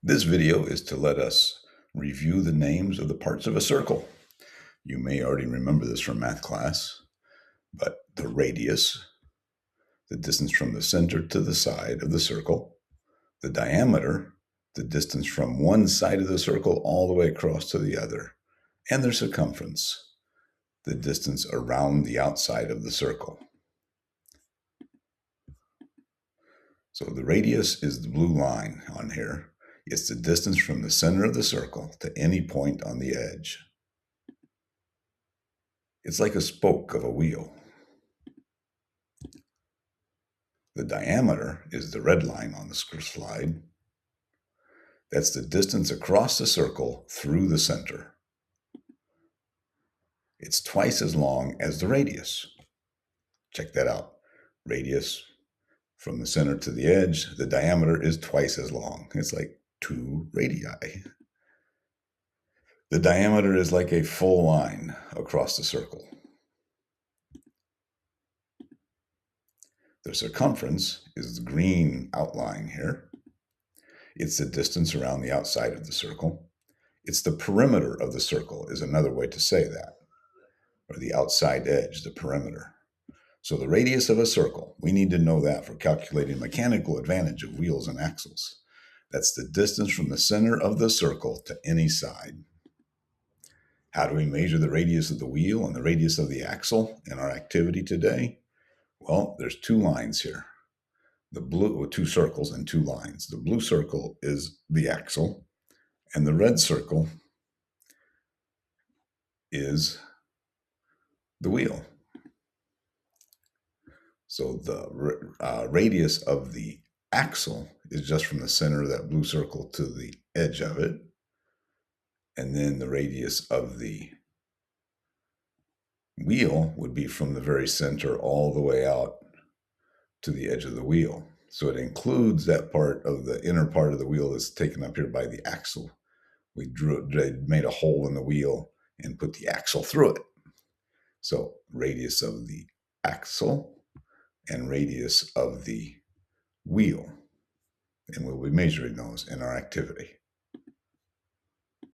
This video is to let us review the names of the parts of a circle. You may already remember this from math class, but the radius, the distance from the center to the side of the circle, the diameter, the distance from one side of the circle all the way across to the other, and their circumference, the distance around the outside of the circle. So the radius is the blue line on here. It's the distance from the center of the circle to any point on the edge. It's like a spoke of a wheel. The diameter is the red line on the slide. That's the distance across the circle through the center. It's twice as long as the radius. Check that out. Radius from the center to the edge, the diameter is twice as long. It's like 2 radii. The diameter is like a full line across the circle. The circumference is the green outline here. It's the distance around the outside of the circle. It's the perimeter of the circle is another way to say that, or the outside edge, the perimeter. So the radius of a circle, we need to know that for calculating mechanical advantage of wheels and axles. That's the distance from the center of the circle to any side. How do we measure the radius of the wheel and the radius of the axle in our activity today? Well, there's 2 lines here. The blue, with 2 circles and 2 lines. The blue circle is the axle, and the red circle is the wheel. So the radius of the axle is just from the center of that blue circle to the edge of it. And then the radius of the wheel would be from the very center all the way out to the edge of the wheel. So it includes that part of the inner part of the wheel that's taken up here by the axle. We made a hole in the wheel and put the axle through it. So radius of the axle and radius of the wheel. And we'll be measuring those in our activity.